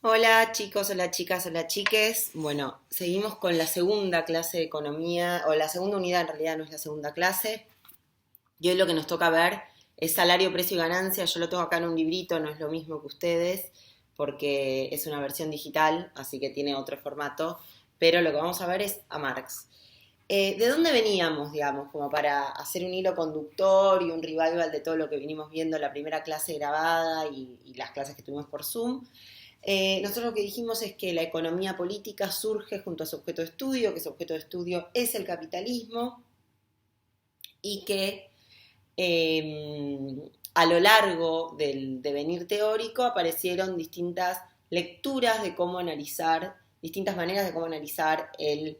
Hola chicos, hola chicas, hola chiques. Bueno, seguimos con la segunda clase de economía, o la segunda unidad, en realidad no es la segunda clase. Y hoy lo que nos toca ver es salario, precio y ganancia. Yo lo tengo acá en un librito, no es lo mismo que ustedes, porque es una versión digital, así que tiene otro formato. Pero lo que vamos a ver es a Marx. ¿De dónde veníamos, digamos, como para hacer un hilo conductor y un revival de todo lo que vinimos viendo en la primera clase grabada y las clases que tuvimos por Zoom? Nosotros lo que dijimos es que la economía política surge junto a su objeto de estudio, que su objeto de estudio es el capitalismo, y que a lo largo del devenir teórico aparecieron distintas lecturas de cómo analizar, distintas maneras de cómo analizar el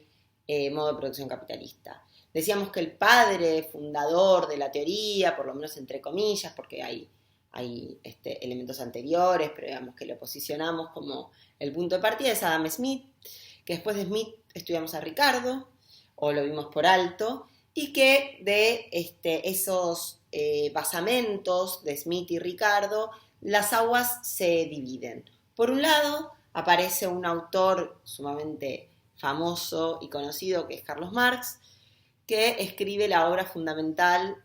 modo de producción capitalista. Decíamos que el padre fundador de la teoría, por lo menos entre comillas, porque hay elementos anteriores, pero digamos que lo posicionamos como el punto de partida, es Adam Smith, que después de Smith estudiamos a Ricardo, o lo vimos por alto, y que de esos basamentos de Smith y Ricardo, las aguas se dividen. Por un lado, aparece un autor sumamente famoso y conocido que es Carlos Marx, que escribe la obra fundamental,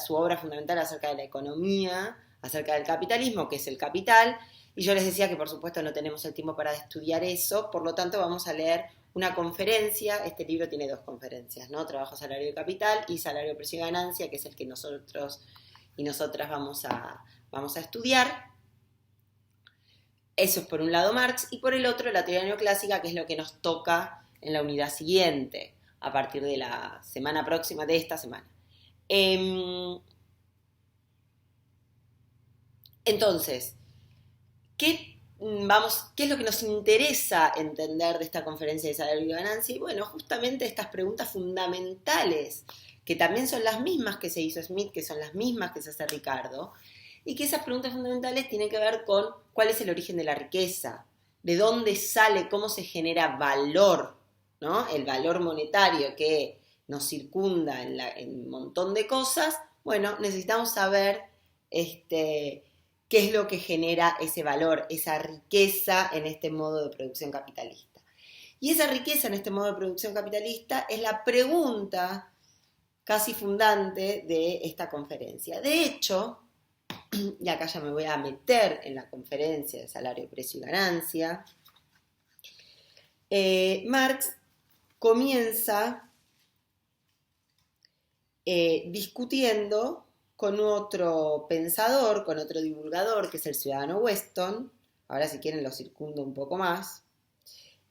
su obra fundamental acerca de la economía, acerca del capitalismo, que es El Capital, y yo les decía que por supuesto no tenemos el tiempo para estudiar eso, por lo tanto vamos a leer una conferencia. Este libro tiene dos conferencias, ¿no? Trabajo, salario y capital, y salario, precio y ganancia, que es el que nosotros y nosotras vamos a estudiar. Eso es por un lado Marx, y por el otro la teoría neoclásica, que es lo que nos toca en la unidad siguiente, a partir de la semana próxima, de esta semana. Entonces, ¿qué es lo que nos interesa entender de esta conferencia de salario y ganancia? Y bueno, justamente estas preguntas fundamentales, que también son las mismas que se hizo Smith, que son las mismas que se hace Ricardo, y que esas preguntas fundamentales tienen que ver con cuál es el origen de la riqueza, de dónde sale, cómo se genera valor, ¿no? El valor monetario que nos circunda en un montón de cosas. Bueno, necesitamos saber qué es lo que genera ese valor, esa riqueza en este modo de producción capitalista. Y esa riqueza en este modo de producción capitalista es la pregunta casi fundante de esta conferencia. De hecho, y acá ya me voy a meter en la conferencia de salario, precio y ganancia, Marx comienza discutiendo con otro pensador, con otro divulgador, que es el ciudadano Weston. Ahora si quieren lo circundo un poco más.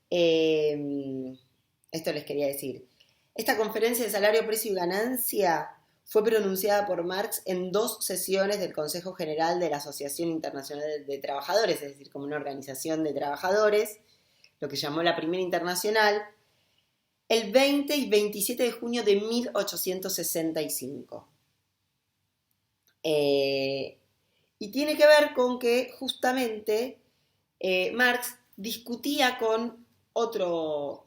Esto les quería decir. Esta conferencia de salario, precio y ganancia fue pronunciada por Marx en 2 sesiones del Consejo General de la Asociación Internacional de Trabajadores, es decir, como una organización de trabajadores, lo que llamó la Primera Internacional, el 20 y 27 de junio de 1865. Y tiene que ver con que justamente Marx discutía con otro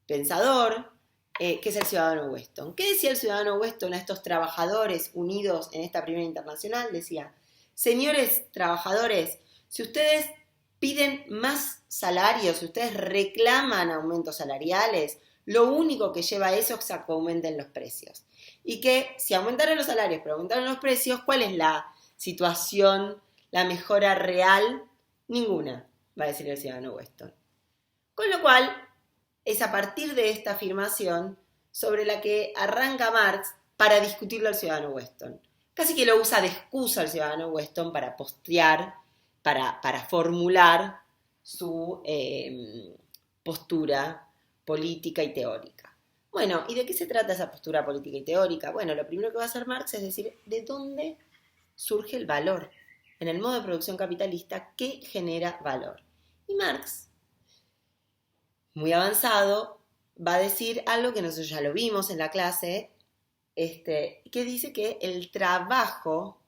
pensador, que es el ciudadano Weston. ¿Qué decía el ciudadano Weston a estos trabajadores unidos en esta Primera Internacional? Decía: señores trabajadores, si ustedes piden más salarios, si ustedes reclaman aumentos salariales, lo único que lleva a eso es a que aumenten los precios. Y que si aumentaron los salarios pero aumentaron los precios, ¿cuál es la situación, la mejora real? Ninguna, va a decir el ciudadano Weston. Con lo cual, es a partir de esta afirmación sobre la que arranca Marx para discutirlo al ciudadano Weston. Casi que lo usa de excusa al ciudadano Weston para postear, para formular su postura política y teórica. Bueno, ¿y de qué se trata esa postura política y teórica? Bueno, lo primero que va a hacer Marx es decir, ¿de dónde surge el valor? En el modo de producción capitalista, ¿qué genera valor? Y Marx, muy avanzado, va a decir algo que nosotros ya lo vimos en la clase, que dice que el trabajo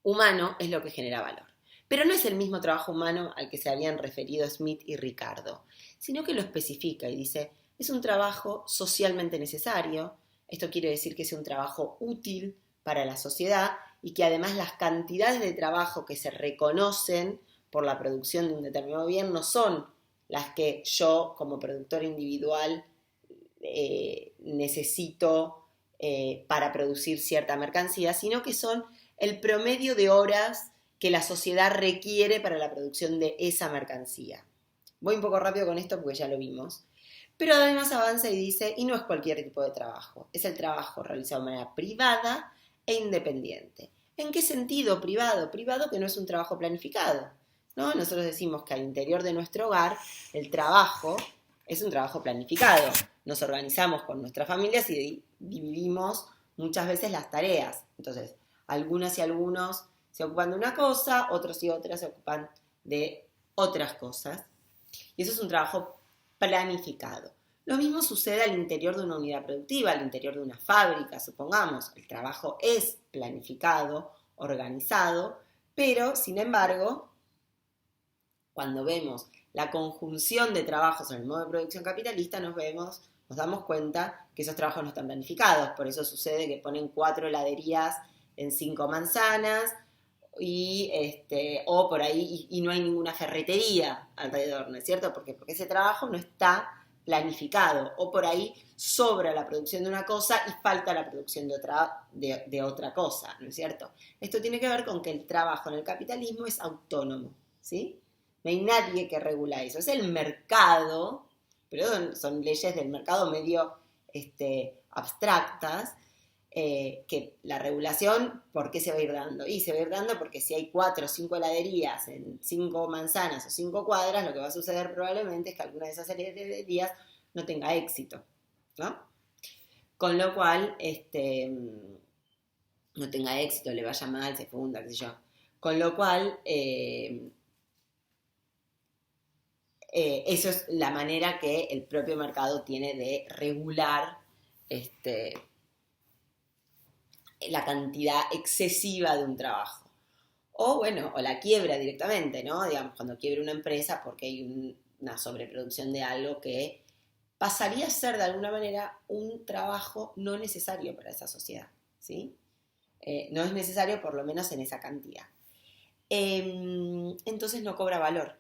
humano es lo que genera valor. Pero no es el mismo trabajo humano al que se habían referido Smith y Ricardo, sino que lo especifica y dice: es un trabajo socialmente necesario. Esto quiere decir que es un trabajo útil para la sociedad y que además las cantidades de trabajo que se reconocen por la producción de un determinado bien no son las que yo como productor individual necesito para producir cierta mercancía, sino que son el promedio de horas que la sociedad requiere para la producción de esa mercancía. Voy un poco rápido con esto porque ya lo vimos. Pero además avanza y dice, y no es cualquier tipo de trabajo, es el trabajo realizado de manera privada e independiente. ¿En qué sentido privado? Privado que no es un trabajo planificado, ¿no? Nosotros decimos que al interior de nuestro hogar el trabajo es un trabajo planificado. Nos organizamos con nuestras familias y dividimos muchas veces las tareas. Entonces, algunas y algunos se ocupan de una cosa, otros y otras se ocupan de otras cosas. Y eso es un trabajo planificado. Lo mismo sucede al interior de una unidad productiva, al interior de una fábrica, supongamos. El trabajo es planificado, organizado, pero, sin embargo, cuando vemos la conjunción de trabajos en el modo de producción capitalista, nos damos cuenta que esos trabajos no están planificados. Por eso sucede que ponen 4 heladerías en 5 manzanas, o por ahí, y no hay ninguna ferretería alrededor, ¿no es cierto? Porque ese trabajo no está planificado, o por ahí sobra la producción de una cosa y falta la producción de otra cosa, ¿no es cierto? Esto tiene que ver con que el trabajo en el capitalismo es autónomo, ¿sí? No hay nadie que regula eso, es el mercado, pero son leyes del mercado medio abstractas, que la regulación, ¿por qué se va a ir dando? Y se va a ir dando porque si hay 4 o 5 heladerías en 5 manzanas o 5 cuadras, lo que va a suceder probablemente es que alguna de esas heladerías no tenga éxito, ¿no? Con lo cual, no tenga éxito, le vaya mal, se funda, qué sé yo. Con lo cual, eso es la manera que el propio mercado tiene de regular la cantidad excesiva de un trabajo. O la quiebra directamente, ¿no? Digamos, cuando quiebra una empresa porque hay una sobreproducción de algo que pasaría a ser de alguna manera un trabajo no necesario para esa sociedad, ¿sí? No es necesario por lo menos en esa cantidad. Entonces no cobra valor,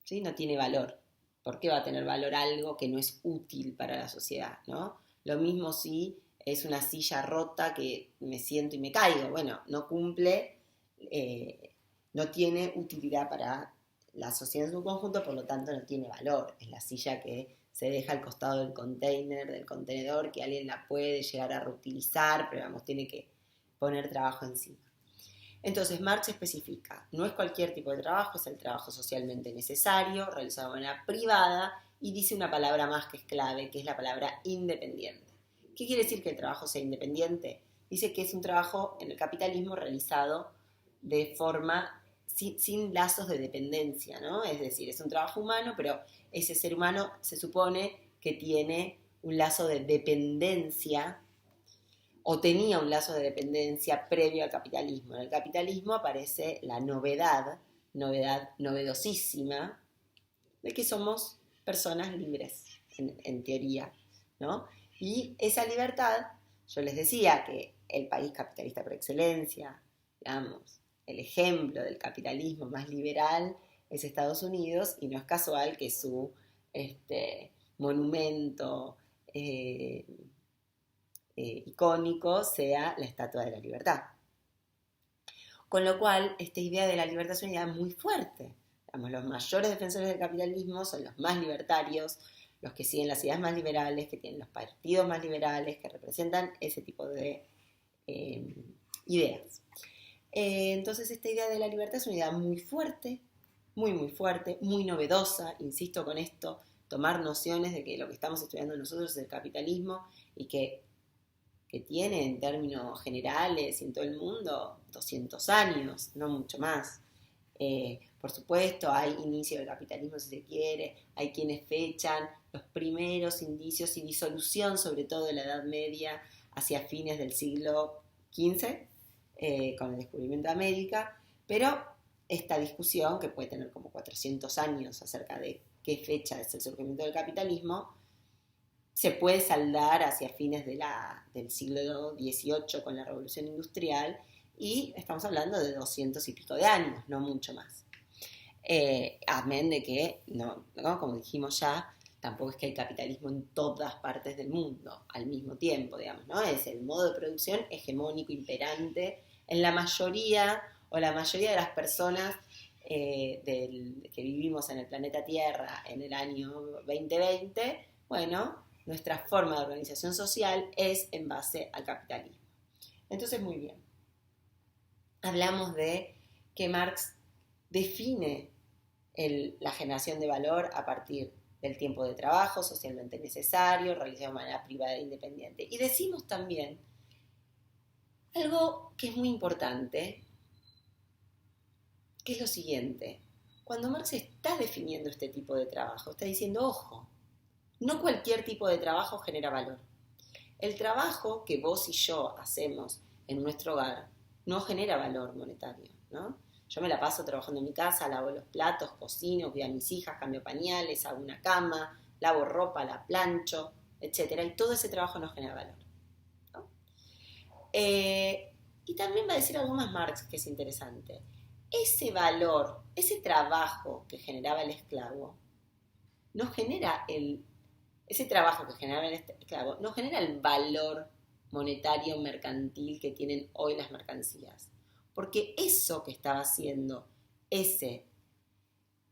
¿sí? No tiene valor. ¿Por qué va a tener valor algo que no es útil para la sociedad, ¿no? Lo mismo si es una silla rota que me siento y me caigo. Bueno, no cumple, no tiene utilidad para la sociedad en su conjunto, por lo tanto no tiene valor. Es la silla que se deja al costado del container, del contenedor, que alguien la puede llegar a reutilizar, pero vamos, tiene que poner trabajo encima. Entonces Marx especifica, no es cualquier tipo de trabajo, es el trabajo socialmente necesario, realizado de manera privada, y dice una palabra más que es clave, que es la palabra independiente. ¿Qué quiere decir que el trabajo sea independiente? Dice que es un trabajo en el capitalismo realizado de forma sin lazos de dependencia, ¿no? Es decir, es un trabajo humano, pero ese ser humano se supone que tiene un lazo de dependencia o tenía un lazo de dependencia previo al capitalismo. En el capitalismo aparece la novedad novedosísima, de que somos personas libres, en teoría, ¿no? Y esa libertad, yo les decía que el país capitalista por excelencia, digamos, el ejemplo del capitalismo más liberal es Estados Unidos, y no es casual que su monumento icónico sea la Estatua de la Libertad. Con lo cual, esta idea de la libertad es una idea muy fuerte. Digamos, los mayores defensores del capitalismo son los más libertarios, los que siguen las ideas más liberales, que tienen los partidos más liberales, que representan ese tipo de ideas. Entonces, esta idea de la libertad es una idea muy fuerte, muy fuerte, muy novedosa, insisto con esto, tomar nociones de que lo que estamos estudiando nosotros es el capitalismo y que tiene en términos generales y en todo el mundo 200 años, no mucho más. Por supuesto, hay inicio del capitalismo si se quiere, hay quienes fechan los primeros indicios y disolución, sobre todo de la Edad Media, hacia fines del siglo XV, con el descubrimiento de América, pero esta discusión, que puede tener como 400 años acerca de qué fecha es el surgimiento del capitalismo, se puede saldar hacia fines del siglo XVIII con la Revolución Industrial, y estamos hablando de 200 y pico de años, no mucho más. Amén de que, no, como dijimos ya, tampoco es que hay capitalismo en todas partes del mundo al mismo tiempo, digamos, ¿no? Es el modo de producción hegemónico, imperante, en la mayoría o la mayoría de las personas que vivimos en el planeta Tierra en el año 2020, bueno, nuestra forma de organización social es en base al capitalismo. Entonces, muy bien. Hablamos de que Marx define la generación de valor a partir del tiempo de trabajo socialmente necesario, realizado de manera privada e independiente. Y decimos también algo que es muy importante, que es lo siguiente. Cuando Marx está definiendo este tipo de trabajo, está diciendo, ojo, no cualquier tipo de trabajo genera valor. El trabajo que vos y yo hacemos en nuestro hogar no genera valor monetario, ¿no? Yo me la paso trabajando en mi casa, lavo los platos, cocino, cuido a mis hijas, cambio pañales, hago una cama, lavo ropa, la plancho, etc. Y todo ese trabajo no genera valor, ¿no? Y también va a decir algo más Marx que es interesante. Ese valor, ese trabajo que generaba el esclavo, no genera ese trabajo que generaba el esclavo, no genera el valor monetario mercantil que tienen hoy las mercancías. Porque eso que estaba haciendo ese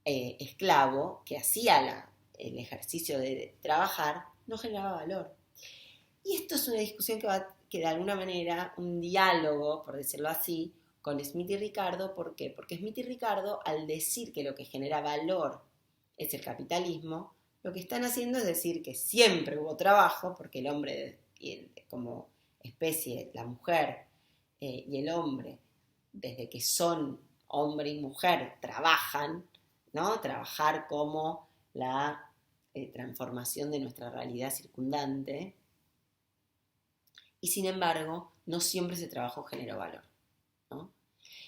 esclavo, que hacía el ejercicio de trabajar, no generaba valor. Y esto es una discusión que de alguna manera, un diálogo, por decirlo así, con Smith y Ricardo. ¿Por qué? Porque Smith y Ricardo, al decir que lo que genera valor es el capitalismo, lo que están haciendo es decir que siempre hubo trabajo, porque el hombre, como especie, la mujer y el hombre, desde que son hombre y mujer, trabajan, ¿no? Trabajar como la transformación de nuestra realidad circundante. Y sin embargo, no siempre ese trabajo generó valor, ¿no?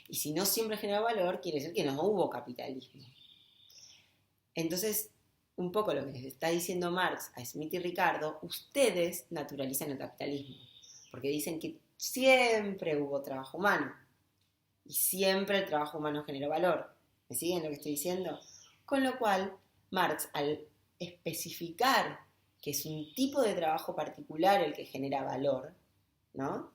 Y si no siempre generó valor, quiere decir que no hubo capitalismo. Entonces, un poco lo que les está diciendo Marx a Smith y Ricardo, ustedes naturalizan el capitalismo, porque dicen que siempre hubo trabajo humano y siempre el trabajo humano generó valor. ¿Me siguen lo que estoy diciendo? Con lo cual, Marx, al especificar que es un tipo de trabajo particular el que genera valor, ¿no?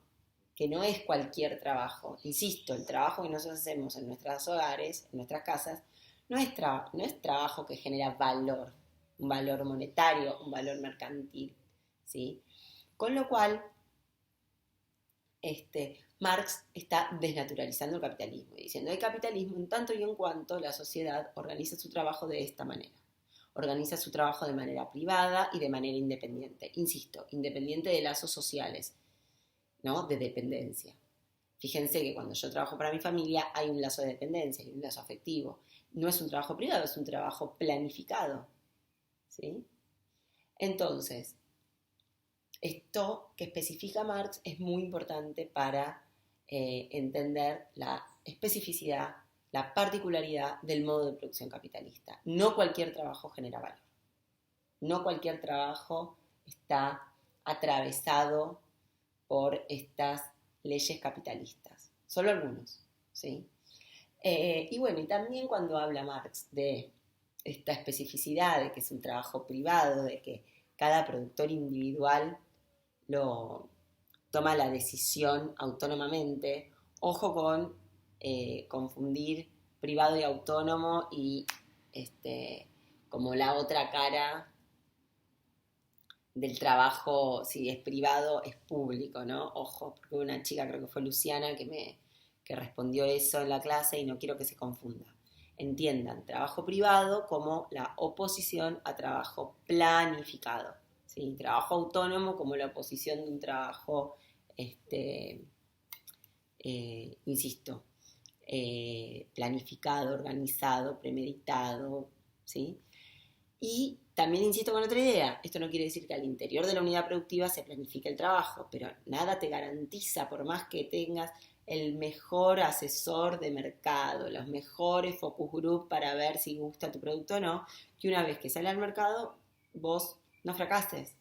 Que no es cualquier trabajo. Insisto, el trabajo que nosotros hacemos en nuestros hogares, en nuestras casas, no es trabajo que genera valor, un valor monetario, un valor mercantil, ¿sí? Con lo cual, Marx está desnaturalizando el capitalismo y diciendo, hay capitalismo en tanto y en cuanto la sociedad organiza su trabajo de esta manera. Organiza su trabajo de manera privada y de manera independiente. Insisto, independiente de lazos sociales, ¿no? De dependencia. Fíjense que cuando yo trabajo para mi familia hay un lazo de dependencia, hay un lazo afectivo. No es un trabajo privado, es un trabajo planificado, ¿sí? Entonces, esto que especifica Marx es muy importante para entender la especificidad, la particularidad del modo de producción capitalista. No cualquier trabajo genera valor. No cualquier trabajo está atravesado por estas leyes capitalistas. Solo algunos, ¿sí? Y bueno, y también cuando habla Marx de esta especificidad, de que es un trabajo privado, de que cada productor individual toma la decisión autónomamente, ojo con confundir privado y autónomo y como la otra cara del trabajo, si es privado, es público, ¿no? Ojo, porque una chica, creo que fue Luciana, que respondió eso en la clase y no quiero que se confunda. Entiendan, trabajo privado como la oposición a trabajo planificado, ¿sí? Trabajo autónomo como la oposición de un trabajo, insisto, planificado, organizado, premeditado, ¿sí? Y también insisto con otra idea, esto no quiere decir que al interior de la unidad productiva se planifique el trabajo, pero nada te garantiza, por más que tengas el mejor asesor de mercado, los mejores focus group para ver si gusta tu producto o no, que una vez que sale al mercado, vos no fracases,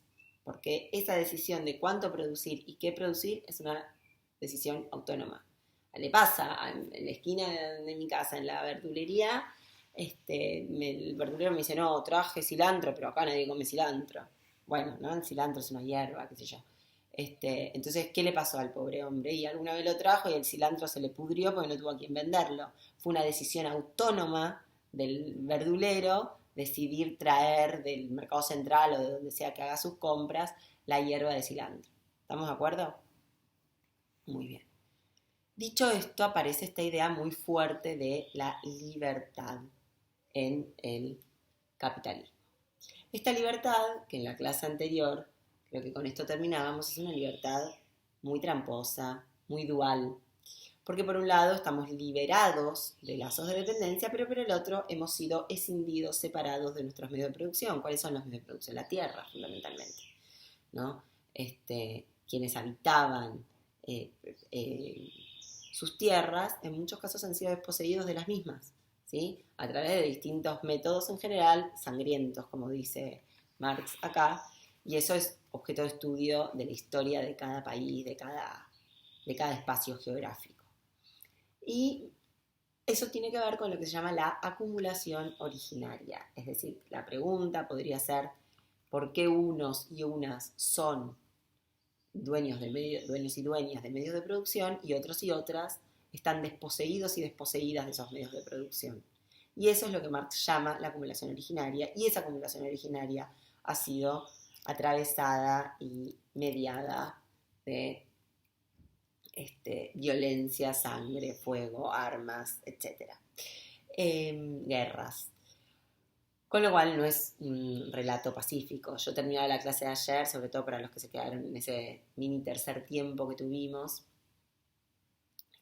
porque esa decisión de cuánto producir y qué producir es una decisión autónoma. Le pasa en la esquina de mi casa, en la verdulería, el verdulero me dice, no, traje cilantro, pero acá nadie come cilantro. Bueno, ¿no? El cilantro es una hierba, qué sé yo. Entonces, ¿qué le pasó al pobre hombre? Y alguna vez lo trajo y el cilantro se le pudrió porque no tuvo a quien venderlo. Fue una decisión autónoma del verdulero decidir traer del mercado central o de donde sea que haga sus compras la hierba de cilantro. ¿Estamos de acuerdo? Muy bien. Dicho esto, aparece esta idea muy fuerte de la libertad en el capitalismo. Esta libertad, que en la clase anterior, creo que con esto terminábamos, es una libertad muy tramposa, muy dual. Porque por un lado estamos liberados de lazos de dependencia, pero por el otro hemos sido escindidos, separados de nuestros medios de producción. ¿Cuáles son los medios de producción? La tierra, fundamentalmente, ¿no? Quienes habitaban sus tierras, en muchos casos han sido desposeídos de las mismas, ¿sí? A través de distintos métodos en general, sangrientos, como dice Marx acá, y eso es objeto de estudio de la historia de cada país, de cada espacio geográfico. Y eso tiene que ver con lo que se llama la acumulación originaria, es decir, la pregunta podría ser ¿por qué unos y unas son dueños y dueñas de medios de producción y otros y otras están desposeídos y desposeídas de esos medios de producción? Y eso es lo que Marx llama la acumulación originaria, y esa acumulación originaria ha sido atravesada y mediada de violencia, sangre, fuego, armas, etc. Guerras. Con lo cual no es un relato pacífico. Yo terminaba la clase de ayer, sobre todo para los que se quedaron en ese mini tercer tiempo que tuvimos,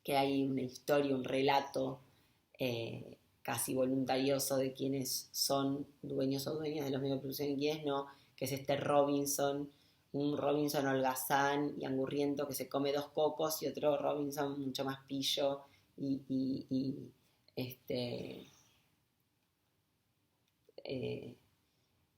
que hay una historia, un relato casi voluntarioso de quienes son dueños o dueñas de los medios de producción y quienes no, que es un Robinson holgazán y angurriento que se come 2 cocos y otro Robinson mucho más pillo y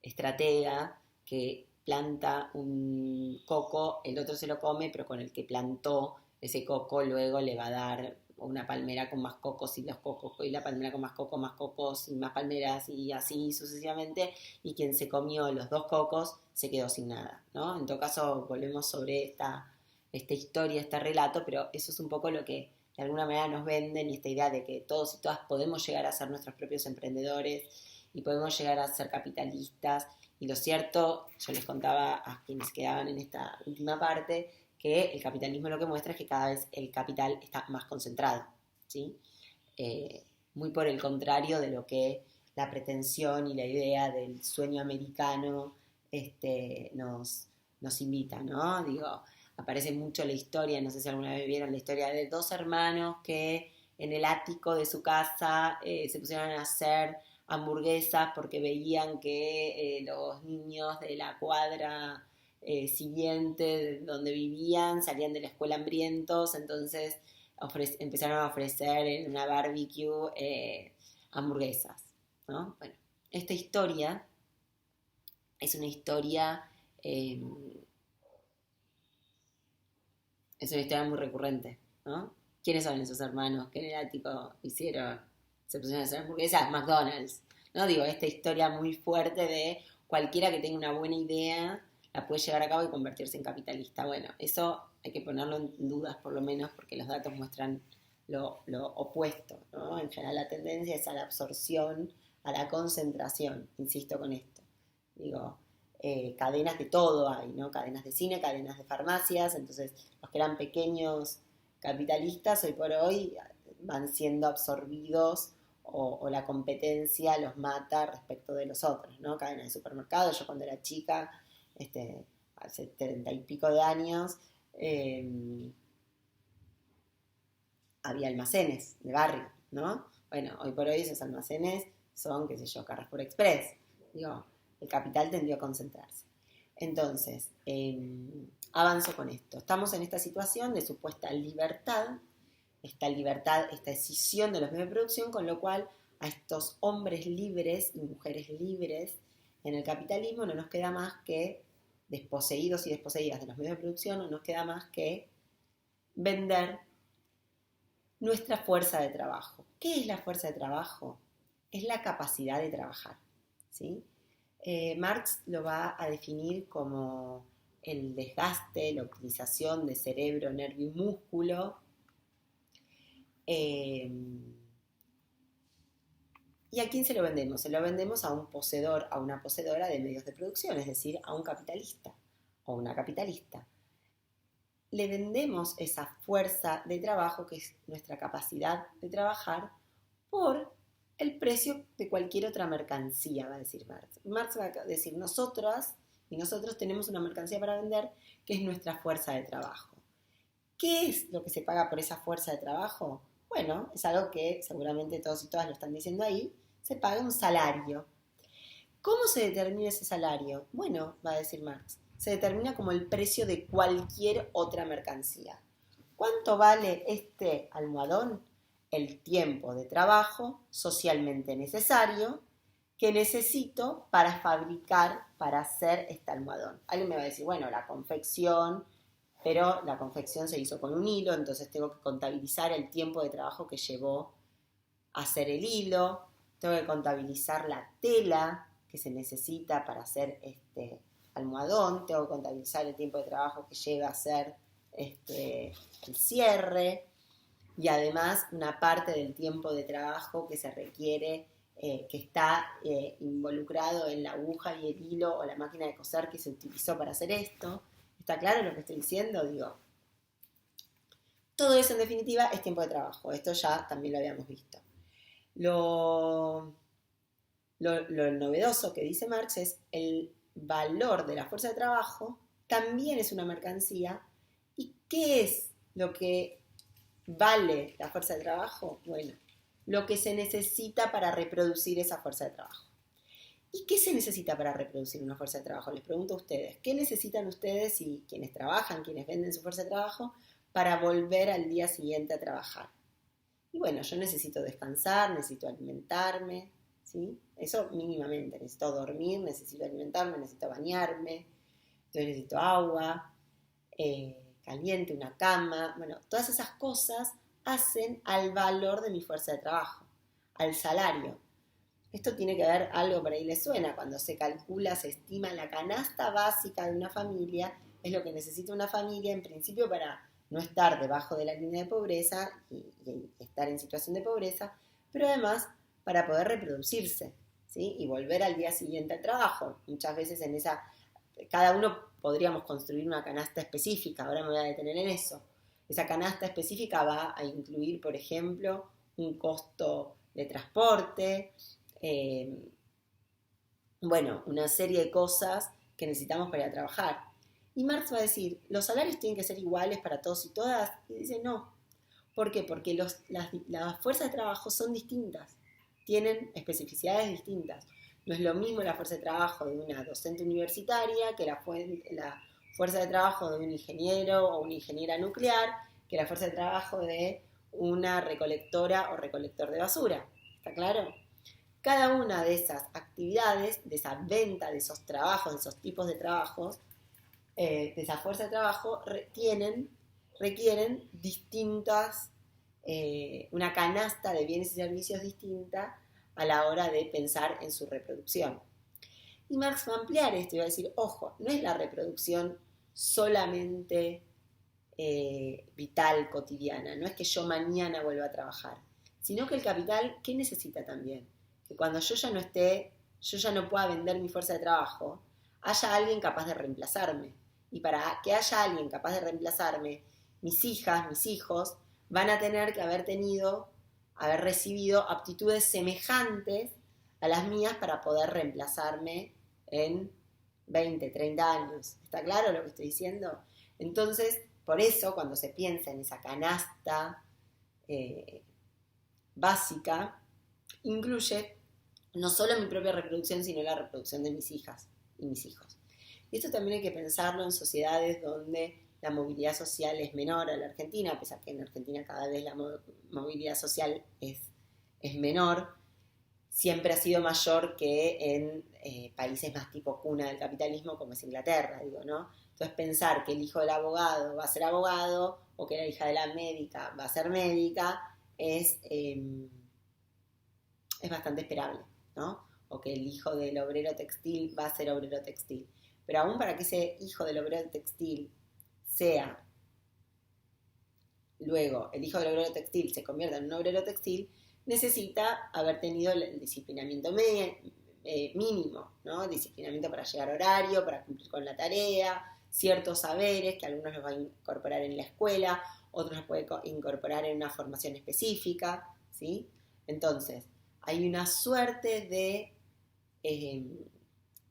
estratega que planta un coco, el otro se lo come, pero con el que plantó ese coco luego le va a dar una palmera con más cocos y los cocos y la palmera con más cocos y más palmeras y así sucesivamente, y quien se comió los 2 cocos se quedó sin nada, ¿no? En todo caso volvemos sobre esta historia, este relato, pero eso es un poco lo que de alguna manera nos venden, y esta idea de que todos y todas podemos llegar a ser nuestros propios emprendedores y podemos llegar a ser capitalistas. Y lo cierto, yo les contaba a quienes quedaban en esta última parte, que el capitalismo lo que muestra es que cada vez el capital está más concentrado, ¿sí? Muy por el contrario de lo que la pretensión y la idea del sueño americano nos invita, ¿no? Digo, aparece mucho la historia, no sé si alguna vez vieron la historia de 2 hermanos que en el ático de su casa se pusieron a hacer hamburguesas porque veían que los niños de la cuadra siguiente donde vivían salían de la escuela hambrientos, entonces empezaron a ofrecer en una barbecue hamburguesas, ¿no? Bueno, esta historia es una historia muy recurrente, ¿no? ¿Quiénes son esos hermanos que en el ático se pusieron a hacer hamburguesas? McDonald's, ¿no? Digo, esta historia muy fuerte de cualquiera que tenga una buena idea la puede llevar a cabo y convertirse en capitalista. Bueno, eso hay que ponerlo en dudas por lo menos, porque los datos muestran lo opuesto, ¿no? En general la tendencia es a la absorción, a la concentración, insisto con esto. Digo, cadenas de todo hay, ¿no? Cadenas de cine, cadenas de farmacias, entonces los que eran pequeños capitalistas hoy por hoy van siendo absorbidos o la competencia los mata respecto de los otros, ¿no? Cadenas de supermercados. Yo cuando era chica, hace 30 y pico de años, había almacenes de barrio, ¿no? Bueno, hoy por hoy esos almacenes son, qué sé yo, Carrefour Express. Digo, el capital tendió a concentrarse. Entonces, avanzo con esto. Estamos en esta situación de supuesta libertad, esta escisión de los medios de producción, con lo cual a estos hombres libres y mujeres libres en el capitalismo no nos queda más que, desposeídos y desposeídas de los medios de producción, no nos queda más que vender nuestra fuerza de trabajo. ¿Qué es la fuerza de trabajo? es la capacidad de trabajar, ¿sí? Marx lo va a definir como el desgaste, la utilización de cerebro, nervio y músculo. ¿Y a quién se lo vendemos? Se lo vendemos a un poseedor, a una poseedora de medios de producción, es decir, a un capitalista o una capitalista. Le vendemos esa fuerza de trabajo, que es nuestra capacidad de trabajar, por el precio de cualquier otra mercancía, va a decir Marx. Marx va a decir, nosotros tenemos una mercancía para vender, que es nuestra fuerza de trabajo. ¿Qué es lo que se paga por esa fuerza de trabajo? Bueno, es algo que seguramente todos y todas lo están diciendo ahí, se paga un salario. ¿Cómo se determina ese salario? Bueno, va a decir Marx, se determina como el precio de cualquier otra mercancía. ¿Cuánto vale este almohadón? El tiempo de trabajo socialmente necesario que necesito para fabricar, para hacer este almohadón. Alguien me va a decir, bueno, la confección, pero la confección se hizo con un hilo, entonces tengo que contabilizar el tiempo de trabajo que llevó a hacer el hilo, tengo que contabilizar la tela que se necesita para hacer este almohadón, tengo que contabilizar el tiempo de trabajo que lleva a hacer el cierre, y además una parte del tiempo de trabajo que se requiere, que está involucrado en la aguja y el hilo o la máquina de coser que se utilizó para hacer esto. ¿Está claro lo que estoy diciendo? Digo, todo eso en definitiva es tiempo de trabajo. Esto ya también lo habíamos visto. Lo novedoso que dice Marx es el valor de la fuerza de trabajo también es una mercancía. ¿Y qué es lo que vale la fuerza de trabajo? Bueno, lo que se necesita para reproducir esa fuerza de trabajo. ¿Y qué se necesita para reproducir una fuerza de trabajo? Les pregunto a ustedes, ¿qué necesitan ustedes y quienes trabajan, quienes venden su fuerza de trabajo, para volver al día siguiente a trabajar? Y bueno, yo necesito descansar, necesito alimentarme, ¿sí? Eso mínimamente, necesito dormir, necesito alimentarme, necesito bañarme, entonces necesito agua, caliente, una cama, bueno, todas esas cosas hacen al valor de mi fuerza de trabajo, al salario. Esto tiene que ver, algo por ahí les suena, cuando se calcula, se estima la canasta básica de una familia, es lo que necesita una familia en principio para no estar debajo de la línea de pobreza y estar en situación de pobreza, pero además para poder reproducirse, ¿sí? Y volver al día siguiente al trabajo. Muchas veces en esa, cada uno podríamos construir una canasta específica, ahora me voy a detener en eso. Esa canasta específica va a incluir, por ejemplo, un costo de transporte, bueno, una serie de cosas que necesitamos para ir a trabajar. Y Marx va a decir, ¿los salarios tienen que ser iguales para todos y todas? Y dice, no. ¿Por qué? Porque las fuerzas de trabajo son distintas, tienen especificidades distintas. No es lo mismo la fuerza de trabajo de una docente universitaria que la fuerza de trabajo de un ingeniero o una ingeniera nuclear, que la fuerza de trabajo de una recolectora o recolector de basura. ¿Está claro? Cada una de esas actividades, de esa venta, de esos trabajos, de esos tipos de trabajos, de esa fuerza de trabajo, requieren distintas, una canasta de bienes y servicios distinta a la hora de pensar en su reproducción. Y Marx va a ampliar esto y va a decir, ojo, no es la reproducción solamente vital, cotidiana, no es que yo mañana vuelva a trabajar, sino que el capital, ¿qué necesita también? Que cuando yo ya no esté, yo ya no pueda vender mi fuerza de trabajo, haya alguien capaz de reemplazarme. Y para que haya alguien capaz de reemplazarme, mis hijas, mis hijos, van a tener que haber recibido aptitudes semejantes a las mías para poder reemplazarme en 20, 30 años. ¿Está claro lo que estoy diciendo? Entonces, por eso, cuando se piensa en esa canasta básica, incluye no solo mi propia reproducción, sino la reproducción de mis hijas y mis hijos. Y esto también hay que pensarlo en sociedades donde la movilidad social es menor a la Argentina, a pesar que en Argentina cada vez la movilidad social es menor, siempre ha sido mayor que en países más tipo cuna del capitalismo como es Inglaterra, digo, ¿no? Entonces pensar que el hijo del abogado va a ser abogado o que la hija de la médica va a ser médica es es bastante esperable, ¿no? O que el hijo del obrero textil va a ser obrero textil. Pero aún para que ese hijo del obrero textil sea, luego el hijo del obrero textil se convierta en un obrero textil, necesita haber tenido el disciplinamiento mínimo, ¿no? Disciplinamiento para llegar a horario, para cumplir con la tarea, ciertos saberes que algunos los va a incorporar en la escuela, otros los puede incorporar en una formación específica, ¿sí? Entonces, hay una suerte de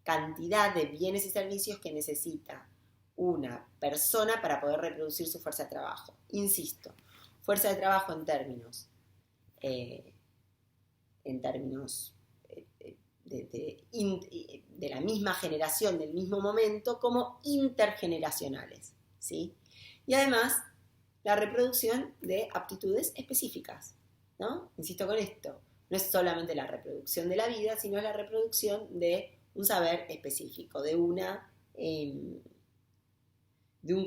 cantidad de bienes y servicios que necesita una persona para poder reproducir su fuerza de trabajo. Insisto, fuerza de trabajo en términos de la misma generación, del mismo momento, como intergeneracionales, ¿sí? Y además, la reproducción de aptitudes específicas, ¿no? Insisto con esto, no es solamente la reproducción de la vida, sino la reproducción de un saber específico, de un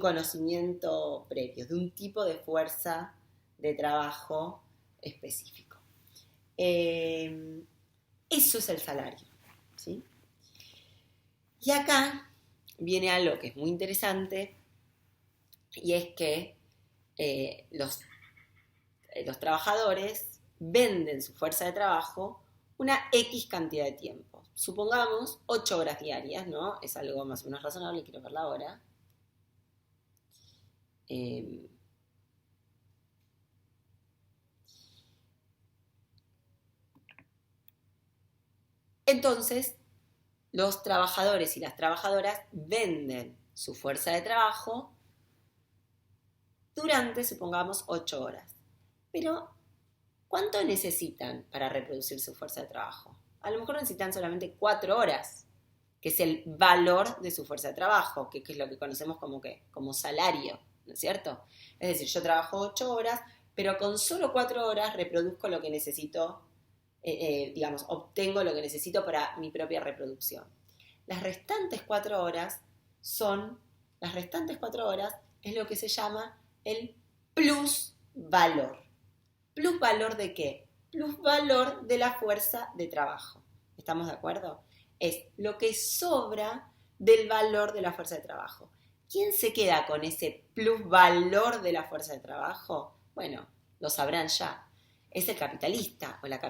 conocimiento previo, de un tipo de fuerza de trabajo específico. Eso es el salario, ¿sí? Y acá viene algo que es muy interesante, y es que los trabajadores venden su fuerza de trabajo una X cantidad de tiempo. Supongamos 8 horas diarias, ¿no? Es algo más o menos razonable, quiero ver la hora. Entonces, los trabajadores y las trabajadoras venden su fuerza de trabajo durante, supongamos, 8 horas. Pero, ¿cuánto necesitan para reproducir su fuerza de trabajo? A lo mejor necesitan solamente 4 horas, que es el valor de su fuerza de trabajo, que es lo que conocemos como salario, ¿no es cierto? Es decir, yo trabajo 8 horas, pero con solo 4 horas reproduzco lo que necesito, obtengo lo que necesito para mi propia reproducción. Las restantes 4 horas es lo que se llama el plusvalor. ¿Plusvalor de qué? Plusvalor de la fuerza de trabajo. ¿Estamos de acuerdo? Es lo que sobra del valor de la fuerza de trabajo. ¿Quién se queda con ese plusvalor de la fuerza de trabajo? Bueno, lo sabrán ya. Es el capitalista o la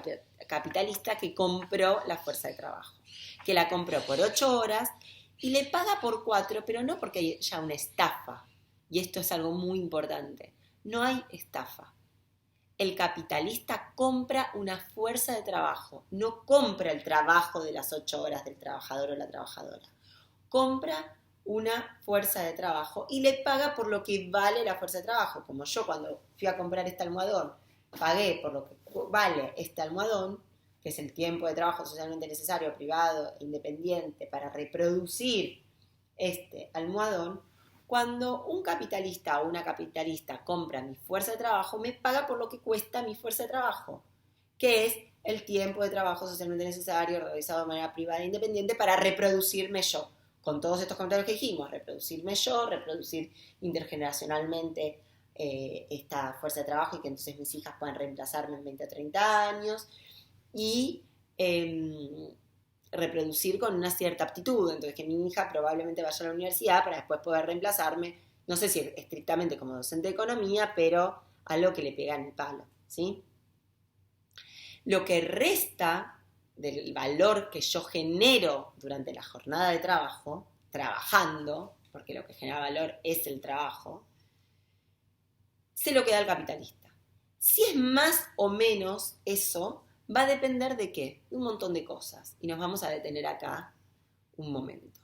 capitalista que compró la fuerza de trabajo, que la compró por 8 horas y le paga por 4, pero no porque haya una estafa. Y esto es algo muy importante. No hay estafa. El capitalista compra una fuerza de trabajo, no compra el trabajo de las 8 horas del trabajador o la trabajadora. Compra una fuerza de trabajo y le paga por lo que vale la fuerza de trabajo. Como yo cuando fui a comprar este almohadón, pagué por lo que vale este almohadón, que es el tiempo de trabajo socialmente necesario, privado, independiente, para reproducir este almohadón. Cuando un capitalista o una capitalista compra mi fuerza de trabajo, me paga por lo que cuesta mi fuerza de trabajo, que es el tiempo de trabajo socialmente necesario realizado de manera privada e independiente para reproducirme yo. Con todos estos comentarios que dijimos, reproducirme yo, reproducir intergeneracionalmente esta fuerza de trabajo y que entonces mis hijas puedan reemplazarme en 20 o 30 años y reproducir con una cierta aptitud, entonces que mi hija probablemente vaya a la universidad para después poder reemplazarme, no sé si estrictamente como docente de economía, pero a lo que le pega en el palo, ¿sí? Lo que resta del valor que yo genero durante la jornada de trabajo, trabajando, porque lo que genera valor es el trabajo, se lo queda al capitalista. Si es más o menos eso, va a depender de qué, de un montón de cosas. Y nos vamos a detener acá un momento.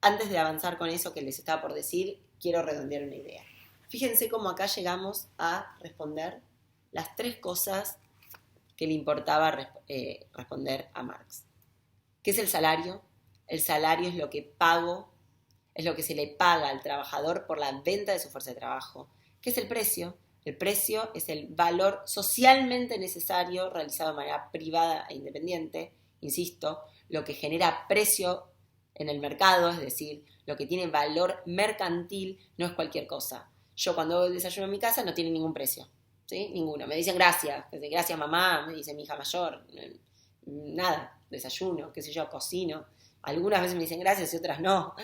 Antes de avanzar con eso que les estaba por decir, quiero redondear una idea. Fíjense cómo acá llegamos a responder las 3 cosas que le importaba responder a Marx. ¿Qué es el salario? El salario es lo que pago, es lo que se le paga al trabajador por la venta de su fuerza de trabajo. ¿Qué es el precio? El precio es el valor socialmente necesario realizado de manera privada e independiente. Insisto, lo que genera precio en el mercado, es decir, lo que tiene valor mercantil, no es cualquier cosa. Yo cuando hago el desayuno en mi casa no tiene ningún precio. ¿sí? Ninguno. Me dicen gracias, gracias mamá, me dice mi hija mayor, nada, desayuno, qué sé yo, cocino. Algunas veces me dicen gracias y otras no,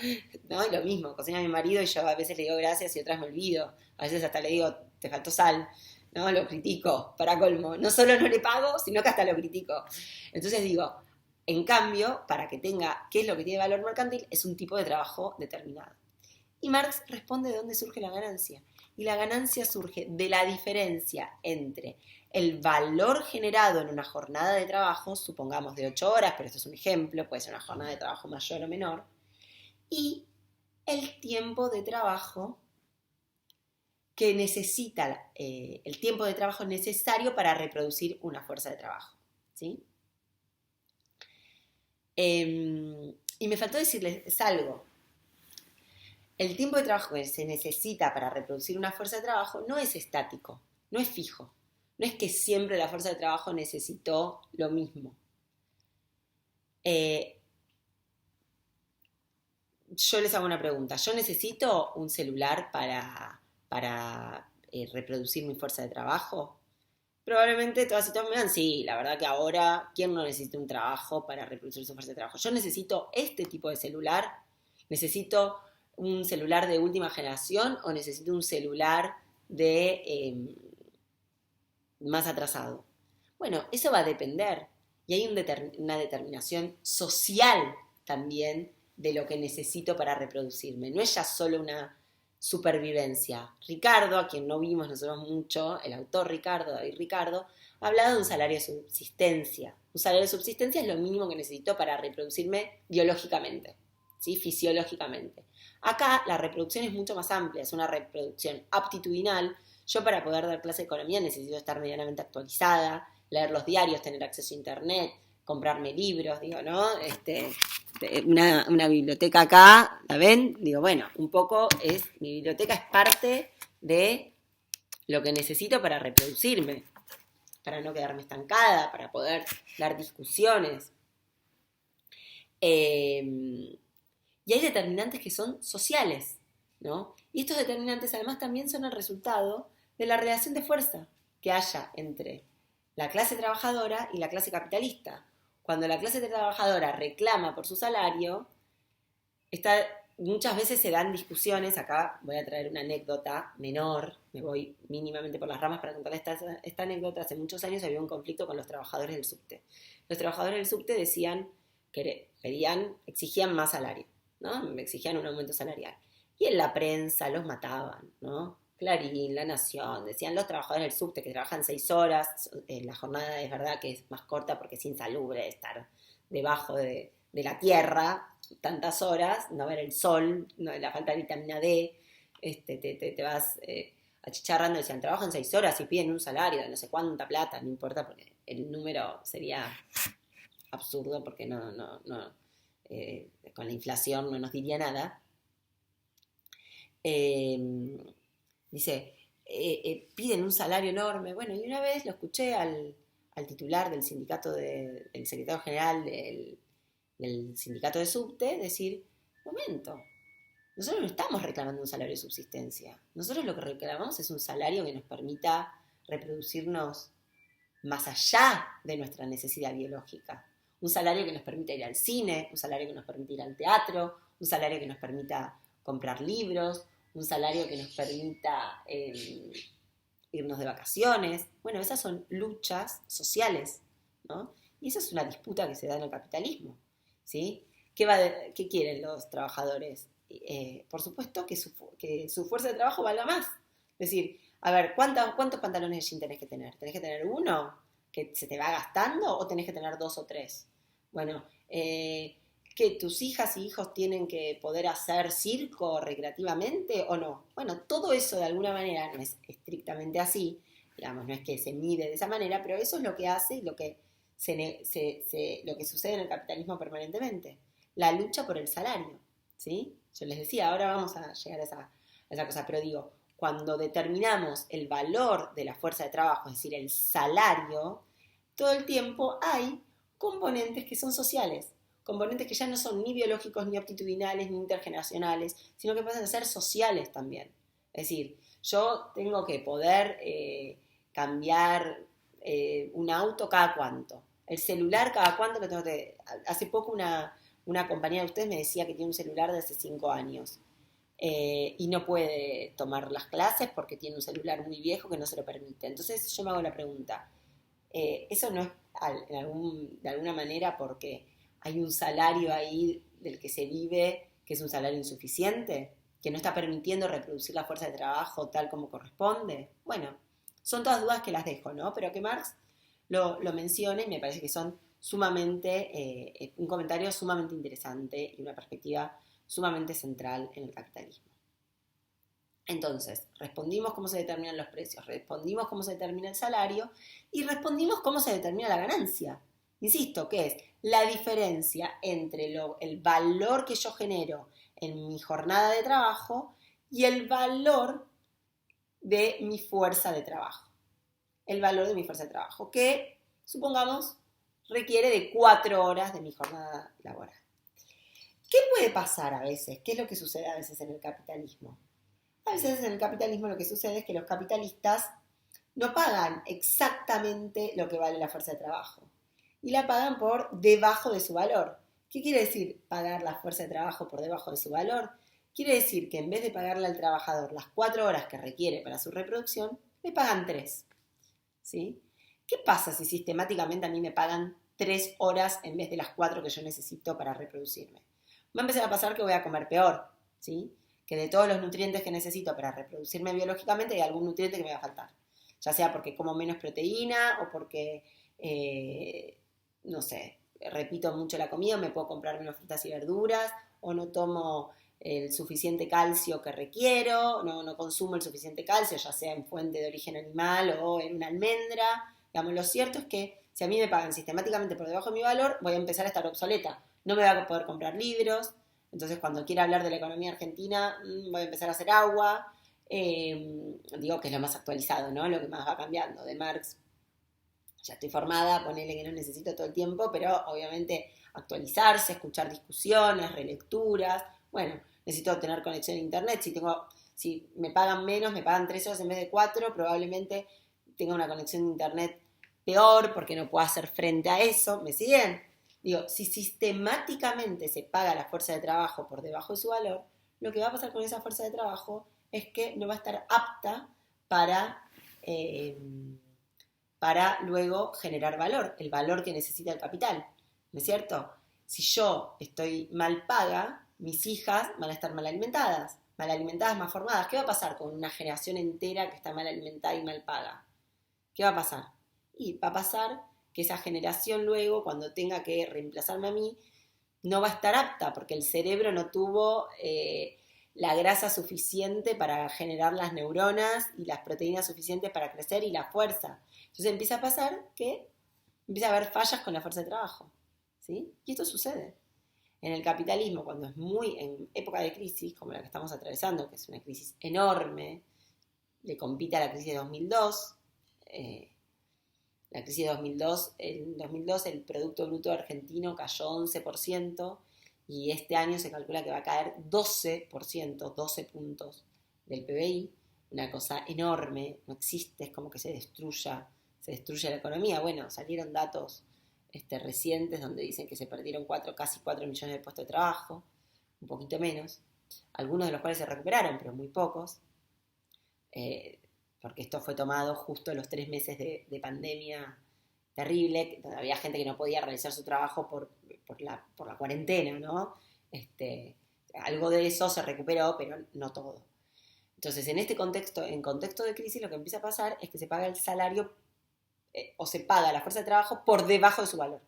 ¿no? Y lo mismo, cocina mi marido y yo a veces le digo gracias y otras me olvido. A veces hasta le digo, te faltó sal, ¿no? Lo critico, para colmo. No solo no le pago, sino que hasta lo critico. Entonces digo, en cambio, para que tenga, ¿qué es lo que tiene valor mercantil? Es un tipo de trabajo determinado. Y Marx responde de dónde surge la ganancia. Y la ganancia surge de la diferencia entre el valor generado en una jornada de trabajo, supongamos de 8 horas, pero esto es un ejemplo, puede ser una jornada de trabajo mayor o menor, y el tiempo de trabajo que necesita, el tiempo de trabajo necesario para reproducir una fuerza de trabajo. ¿Sí? Y me faltó decirles algo. El tiempo de trabajo que se necesita para reproducir una fuerza de trabajo no es estático, no es fijo. No es que siempre la fuerza de trabajo necesitó lo mismo. Yo les hago una pregunta. ¿Yo necesito un celular para reproducir mi fuerza de trabajo? Probablemente todas y todos me digan, sí, la verdad que ahora, ¿quién no necesita un trabajo para reproducir su fuerza de trabajo? Yo necesito este tipo de celular, necesito un celular de última generación o necesito un celular de más atrasado. Bueno, eso va a depender y hay una determinación social también de lo que necesito para reproducirme. No es ya solo una supervivencia. Ricardo, a quien no vimos nosotros mucho, el autor Ricardo, David Ricardo, ha hablado de un salario de subsistencia. Un salario de subsistencia es lo mínimo que necesito para reproducirme biológicamente, ¿sí? Fisiológicamente. Acá la reproducción es mucho más amplia, es una reproducción aptitudinal. Yo para poder dar clase de economía necesito estar medianamente actualizada, leer los diarios, tener acceso a internet, comprarme libros, digo, ¿no? Una biblioteca acá, ¿la ven? Digo, bueno, un poco mi biblioteca es parte de lo que necesito para reproducirme, para no quedarme estancada, para poder dar discusiones. Y hay determinantes que son sociales, ¿no? Y estos determinantes además también son el resultado de la relación de fuerza que haya entre la clase trabajadora y la clase capitalista. Cuando la clase trabajadora reclama por su salario, muchas veces se dan discusiones. Acá voy a traer una anécdota menor, me voy mínimamente por las ramas para contar esta anécdota. Hace muchos años había un conflicto con los trabajadores del subte. Los trabajadores del subte decían que exigían más salario, ¿no? Exigían un aumento salarial. Y en la prensa los mataban, ¿no? Clarín, La Nación, decían los trabajadores del subte que trabajan 6 horas, la jornada es verdad que es más corta porque es insalubre estar debajo de la tierra tantas horas, no ver el sol, no, la falta de vitamina D, te vas achicharrando, decían, trabajan 6 horas y piden un salario de no sé cuánta plata, no importa porque el número sería absurdo porque con la inflación no nos diría nada. Dice, piden un salario enorme. Bueno, y una vez lo escuché al titular del sindicato, el secretario general del sindicato de subte, decir, momento, nosotros no estamos reclamando un salario de subsistencia. Nosotros lo que reclamamos es un salario que nos permita reproducirnos más allá de nuestra necesidad biológica. Un salario que nos permita ir al cine, un salario que nos permita ir al teatro, un salario que nos permita comprar libros, un salario que nos permita irnos de vacaciones. Bueno, esas son luchas sociales, ¿no? Y esa es una disputa que se da en el capitalismo, ¿sí? ¿Qué quieren los trabajadores? Por supuesto que su fuerza de trabajo valga más. Es decir, a ver, ¿cuántos pantalones de jean tenés que tener? ¿Tenés que tener uno que se te va gastando o tenés que tener 2 o 3? Bueno, ¿que tus hijas y hijos tienen que poder hacer circo recreativamente o no? Bueno, todo eso de alguna manera no es estrictamente así, digamos, no es que se mide de esa manera, pero eso es lo que hace y lo que sucede en el capitalismo permanentemente. La lucha por el salario, ¿sí? Yo les decía, ahora vamos a llegar a esa cosa, pero digo, cuando determinamos el valor de la fuerza de trabajo, es decir, el salario, todo el tiempo hay componentes que son sociales, componentes que ya no son ni biológicos, ni aptitudinales, ni intergeneracionales, sino que pasan a ser sociales también. Es decir, yo tengo que poder cambiar un auto cada cuánto. El celular cada cuánto lo tengo que... Hace poco una compañera de ustedes me decía que tiene un celular de hace 5 años. Y no puede tomar las clases porque tiene un celular muy viejo que no se lo permite. Entonces yo me hago la pregunta, ¿eso no es de alguna manera porque hay un salario ahí del que se vive que es un salario insuficiente? ¿Que no está permitiendo reproducir la fuerza de trabajo tal como corresponde? Bueno, son todas dudas que las dejo, ¿no? Pero que Marx lo mencione y me parece que son sumamente, un comentario sumamente interesante y una perspectiva sumamente central en el capitalismo. Entonces, respondimos cómo se determinan los precios, respondimos cómo se determina el salario y respondimos cómo se determina la ganancia. Insisto, que es la diferencia entre el valor que yo genero en mi jornada de trabajo y el valor de mi fuerza de trabajo. El valor de mi fuerza de trabajo, que, supongamos, requiere de 4 horas de mi jornada laboral. ¿Qué puede pasar a veces? ¿Qué es lo que sucede a veces en el capitalismo? A veces en el capitalismo lo que sucede es que los capitalistas no pagan exactamente lo que vale la fuerza de trabajo y la pagan por debajo de su valor. ¿Qué quiere decir pagar la fuerza de trabajo por debajo de su valor? Quiere decir que en vez de pagarle al trabajador las 4 horas que requiere para su reproducción, le pagan 3. ¿Sí? ¿Qué pasa si sistemáticamente a mí me pagan 3 horas en vez de las 4 que yo necesito para reproducirme? Va a empezar a pasar que voy a comer peor, ¿sí? Que de todos los nutrientes que necesito para reproducirme biológicamente hay algún nutriente que me va a faltar. Ya sea porque como menos proteína o porque, no sé, repito mucho la comida, me puedo comprar menos frutas y verduras o no tomo el suficiente calcio que requiero, no consumo el suficiente calcio, ya sea en fuente de origen animal o en una almendra. Digamos, lo cierto es que si a mí me pagan sistemáticamente por debajo de mi valor, voy a empezar a estar obsoleta. No me voy a poder comprar libros, entonces cuando quiera hablar de la economía argentina voy a empezar a hacer agua, digo que es lo más actualizado, ¿no? Lo que más va cambiando. De Marx ya estoy formada, ponele que no necesito todo el tiempo, pero obviamente actualizarse, escuchar discusiones, relecturas, bueno, necesito tener conexión a internet, si me pagan menos, me pagan 3 horas en vez de 4, probablemente tenga una conexión a internet peor porque no puedo hacer frente a eso, ¿me siguen? Digo, si sistemáticamente se paga la fuerza de trabajo por debajo de su valor, lo que va a pasar con esa fuerza de trabajo es que no va a estar apta para luego generar valor, el valor que necesita el capital, ¿no es cierto? Si yo estoy mal paga, mis hijas van a estar mal alimentadas, mal formadas. ¿Qué va a pasar con una generación entera que está mal alimentada y mal paga? ¿Qué va a pasar? Y va a pasar que esa generación luego, cuando tenga que reemplazarme a mí, no va a estar apta porque el cerebro no tuvo la grasa suficiente para generar las neuronas y las proteínas suficientes para crecer y la fuerza. Entonces empieza a pasar que empieza a haber fallas con la fuerza de trabajo, ¿sí? Y esto sucede. En el capitalismo, cuando es muy en época de crisis, como la que estamos atravesando, que es una crisis enorme, le compite a la crisis de 2002, la crisis de 2002, en 2002 el Producto Bruto Argentino cayó 11% y este año se calcula que va a caer 12%, 12 puntos del PBI, una cosa enorme, no existe, es como que se destruye la economía. Bueno, salieron datos recientes donde dicen que se perdieron casi 4 millones de puestos de trabajo, un poquito menos, algunos de los cuales se recuperaron, pero muy pocos, porque esto fue tomado justo en los 3 meses de pandemia terrible, donde había gente que no podía realizar su trabajo por la cuarentena, ¿no? Algo de eso se recuperó, pero no todo. Entonces, en contexto de crisis, lo que empieza a pasar es que se paga el salario o se paga la fuerza de trabajo por debajo de su valor,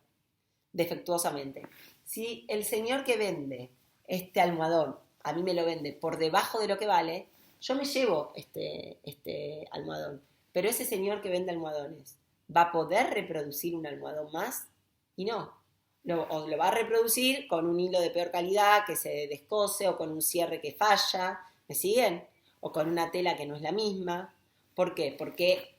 defectuosamente. Si el señor que vende este almohadón a mí me lo vende por debajo de lo que vale, yo me llevo este almohadón. Pero ese señor que vende almohadones, ¿va a poder reproducir un almohadón más? Y no. O lo va a reproducir con un hilo de peor calidad que se descose o con un cierre que falla, ¿me siguen? O con una tela que no es la misma. ¿Por qué? Porque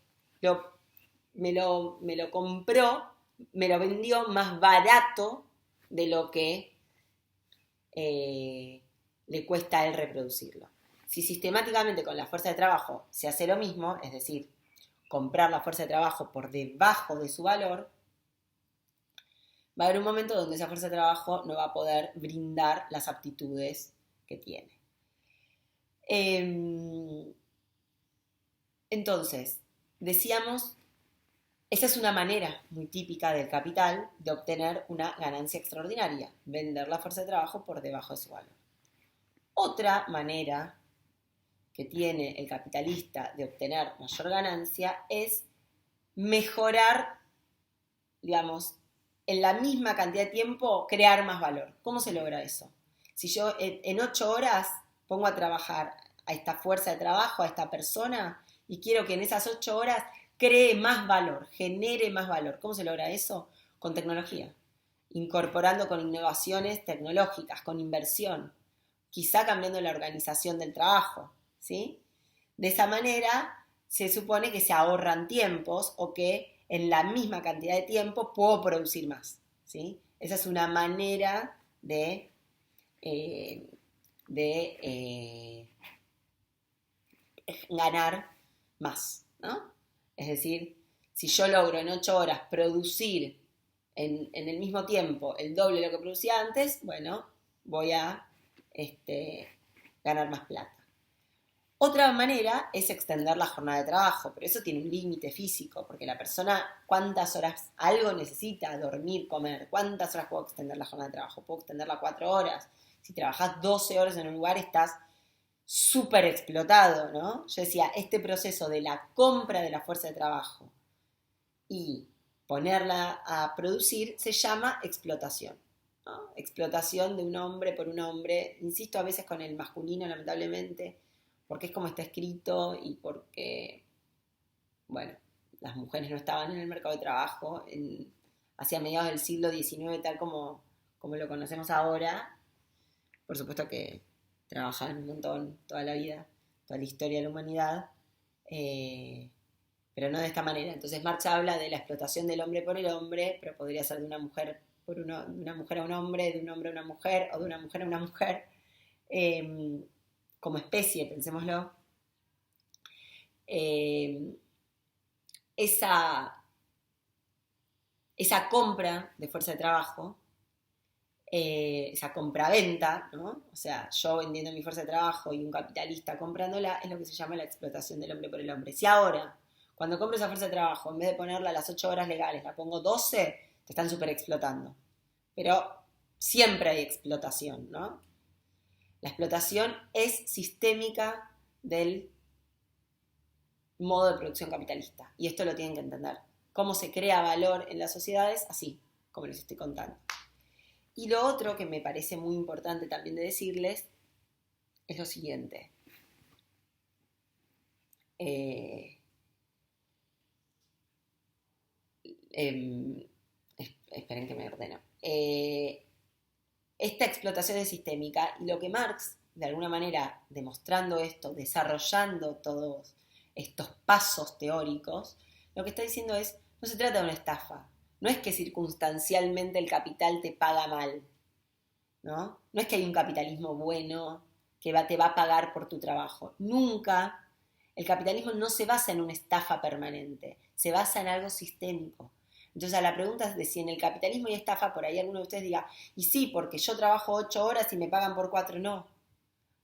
me lo compró, me lo vendió más barato de lo que le cuesta a él reproducirlo. Si sistemáticamente con la fuerza de trabajo se hace lo mismo, es decir, comprar la fuerza de trabajo por debajo de su valor, va a haber un momento donde esa fuerza de trabajo no va a poder brindar las aptitudes que tiene. Entonces, decíamos, esa es una manera muy típica del capital de obtener una ganancia extraordinaria, vender la fuerza de trabajo por debajo de su valor. Otra manera que tiene el capitalista de obtener mayor ganancia es mejorar, digamos, en la misma cantidad de tiempo, crear más valor. ¿Cómo se logra eso? Si yo en 8 horas pongo a trabajar a esta fuerza de trabajo, a esta persona, y quiero que en esas 8 horas cree más valor, genere más valor. ¿Cómo se logra eso? Con tecnología, incorporando con innovaciones tecnológicas, con inversión, quizá cambiando la organización del trabajo, ¿sí? De esa manera se supone que se ahorran tiempos o que en la misma cantidad de tiempo puedo producir más, ¿sí? Esa es una manera de ganar más, ¿no? Es decir, si yo logro en 8 horas producir en el mismo tiempo el doble de lo que producía antes, bueno, voy a ganar más plata. Otra manera es extender la jornada de trabajo, pero eso tiene un límite físico, porque la persona, ¿cuántas horas algo necesita? Dormir, comer. ¿Cuántas horas puedo extender la jornada de trabajo? Puedo extenderla a 4 horas. Si trabajas 12 horas en un lugar, estás súper explotado, ¿no? Yo decía, este proceso de la compra de la fuerza de trabajo y ponerla a producir se llama explotación, ¿no? Explotación de un hombre por un hombre, insisto a veces con el masculino lamentablemente, porque es como está escrito y porque, bueno, las mujeres no estaban en el mercado de trabajo hacia mediados del siglo XIX tal como lo conocemos ahora. Por supuesto que trabajaban un montón toda la vida, toda la historia de la humanidad, pero no de esta manera. Entonces Marx habla de la explotación del hombre por el hombre, pero podría ser de una mujer de una mujer a un hombre, de un hombre a una mujer, o de una mujer a una mujer, como especie, pensémoslo. Esa compra de fuerza de trabajo, esa compra-venta, ¿no? O sea, yo vendiendo mi fuerza de trabajo y un capitalista comprándola, es lo que se llama la explotación del hombre por el hombre. Si ahora, cuando compro esa fuerza de trabajo, en vez de ponerla a las 8 horas legales, la pongo 12, te están súper explotando. Pero siempre hay explotación, ¿no? La explotación es sistémica del modo de producción capitalista. Y esto lo tienen que entender. Cómo se crea valor en las sociedades, así como les estoy contando. Y lo otro que me parece muy importante también de decirles es lo siguiente. Esperen que me ordeno. Esta explotación es sistémica y lo que Marx, de alguna manera, demostrando esto, desarrollando todos estos pasos teóricos, lo que está diciendo es, no se trata de una estafa, no es que circunstancialmente el capital te paga mal, ¿no? No es que hay un capitalismo bueno que te va a pagar por tu trabajo. Nunca, el capitalismo no se basa en una estafa permanente, se basa en algo sistémico. Entonces a la pregunta de si en el capitalismo hay estafa, por ahí alguno de ustedes diga, y sí, porque yo trabajo 8 horas y me pagan por 4, no.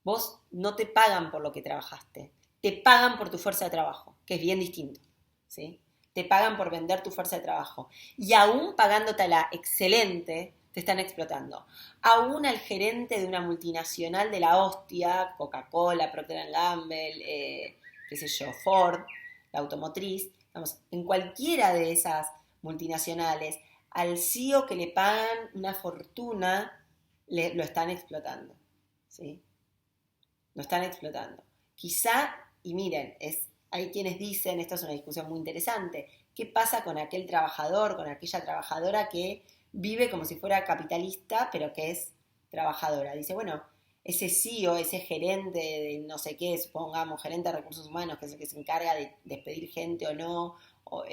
Vos no te pagan por lo que trabajaste, te pagan por tu fuerza de trabajo, que es bien distinto, ¿sí? Te pagan por vender tu fuerza de trabajo. Y aún pagándotela excelente, te están explotando. Aún al gerente de una multinacional de la hostia, Coca-Cola, Procter & Gamble, qué sé yo, Ford, la automotriz, vamos, en cualquiera de esas multinacionales, al CEO que le pagan una fortuna, lo están explotando, ¿sí? Lo están explotando. Quizá, y miren, hay quienes dicen, esto es una discusión muy interesante, ¿qué pasa con aquel trabajador, con aquella trabajadora que vive como si fuera capitalista, pero que es trabajadora? Dice, bueno, ese CEO, ese gerente de no sé qué, supongamos, gerente de recursos humanos, que es el que se encarga de despedir gente o no, o,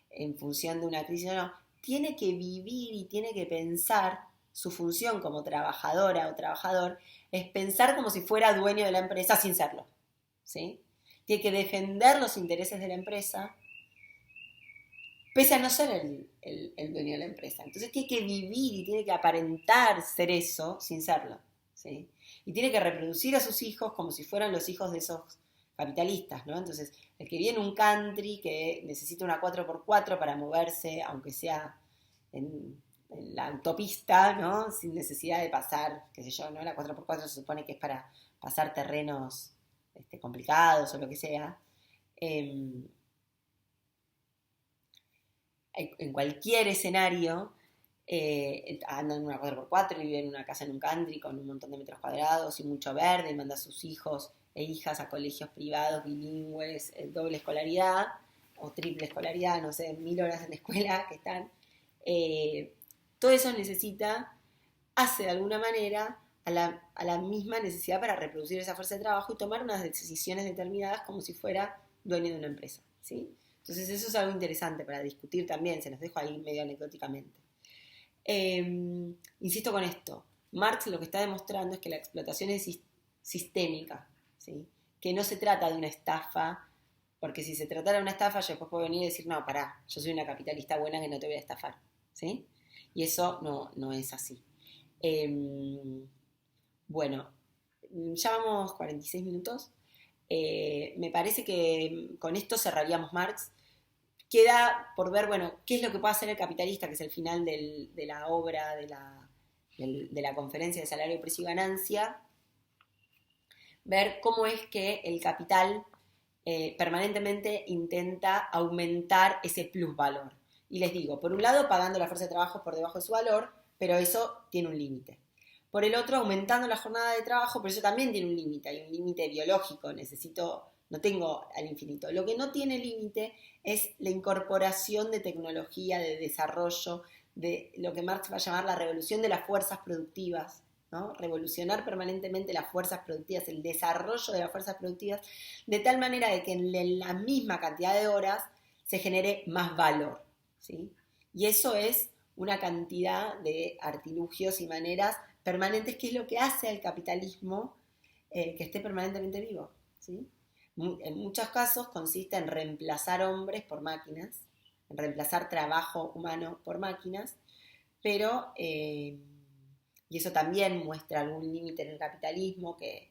en función de una crisis o no, tiene que vivir y tiene que pensar su función como trabajadora o trabajador, es pensar como si fuera dueño de la empresa sin serlo, ¿sí? tiene que defender los intereses de la empresa, pese a no ser el dueño de la empresa. Entonces tiene que vivir y tiene que aparentar ser eso sin serlo, ¿sí? Y tiene que reproducir a sus hijos como si fueran los hijos de esos capitalistas, ¿no? Entonces, el que viene un country que necesita una 4x4 para moverse, aunque sea en la autopista, ¿no? Sin necesidad de pasar, qué sé yo, ¿no? La 4x4 se supone que es para pasar terrenos complicados o lo que sea. En cualquier escenario, andan en una 4x4 y vive en una casa en un country con un montón de metros cuadrados y mucho verde y manda a sus hijos e hijas a colegios privados, bilingües, doble escolaridad o triple escolaridad, no sé, 1000 horas en la escuela que están. Todo eso hace de alguna manera a la misma necesidad para reproducir esa fuerza de trabajo y tomar unas decisiones determinadas como si fuera dueño de una empresa, ¿sí? Entonces eso es algo interesante para discutir también, se los dejo ahí medio anecdóticamente. Insisto con esto, Marx lo que está demostrando es que la explotación es sistémica, ¿sí? Que no se trata de una estafa, porque si se tratara de una estafa yo después puedo venir y decir, no, pará, yo soy una capitalista buena que no te voy a estafar, ¿sí? Y eso no es así. Bueno, ya vamos 46 minutos. Me parece que con esto cerraríamos Marx. Queda por ver, bueno, qué es lo que puede hacer el capitalista, que es el final de la obra, de la conferencia de salario, precio y ganancia. Ver cómo es que el capital permanentemente intenta aumentar ese plusvalor. Y les digo, por un lado, pagando la fuerza de trabajo por debajo de su valor, pero eso tiene un límite. Por el otro, aumentando la jornada de trabajo, pero eso también tiene un límite, hay un límite biológico, no tengo al infinito. Lo que no tiene límite es la incorporación de tecnología, de desarrollo, de lo que Marx va a llamar la revolución de las fuerzas productivas, ¿no? Revolucionar permanentemente las fuerzas productivas, el desarrollo de las fuerzas productivas, de tal manera de que en la misma cantidad de horas se genere más valor, ¿sí? Y eso es una cantidad de artilugios y maneras permanentes, que es lo que hace al capitalismo que esté permanentemente vivo, ¿sí? En muchos casos consiste en reemplazar hombres por máquinas, en reemplazar trabajo humano por máquinas, pero, y eso también muestra algún límite en el capitalismo, que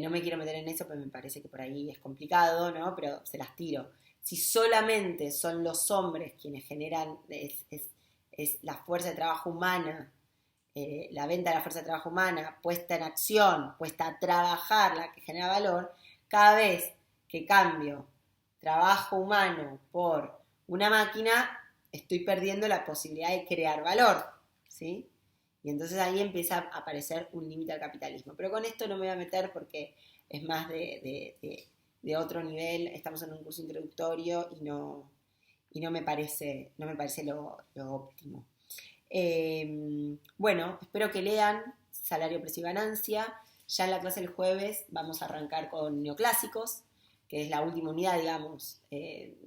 no me quiero meter en eso, pero me parece que por ahí es complicado, ¿no? Pero se las tiro. Si solamente son los hombres quienes generan, es la fuerza de trabajo humana, la venta de la fuerza de trabajo humana puesta en acción, puesta a trabajar, la que genera valor, cada vez que cambio trabajo humano por una máquina, estoy perdiendo la posibilidad de crear valor, ¿sí? Y entonces ahí empieza a aparecer un límite al capitalismo. Pero con esto no me voy a meter porque es más de otro nivel, estamos en un curso introductorio y no me parece lo óptimo. Bueno, espero que lean Salario, Precio y Ganancia. Ya en la clase del jueves vamos a arrancar con neoclásicos, que es la última unidad, digamos.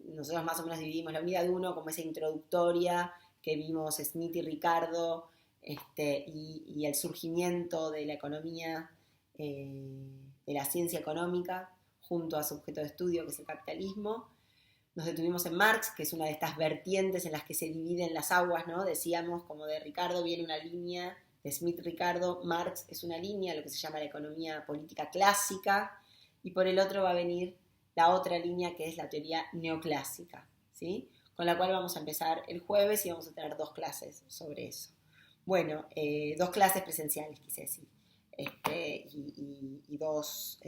Nosotros más o menos dividimos la unidad 1 como esa introductoria que vimos Smith y Ricardo, y el surgimiento de la economía, de la ciencia económica, junto a su objeto de estudio, que es el capitalismo. Nos detuvimos en Marx, que es una de estas vertientes en las que se dividen las aguas, ¿no? Decíamos, como de Ricardo viene una línea, de Smith Ricardo, Marx es una línea, lo que se llama la economía política clásica, y por el otro va a venir la otra línea, que es la teoría neoclásica, ¿sí? Con la cual vamos a empezar el jueves y vamos a tener 2 clases sobre eso. Bueno, 2 clases presenciales, quise decir, y 2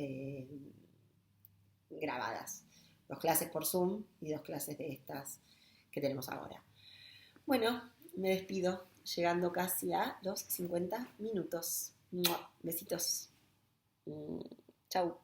grabadas. 2 clases por Zoom y 2 clases de estas que tenemos ahora. Bueno, me despido, llegando casi a los 50 minutos. Besitos. Chau.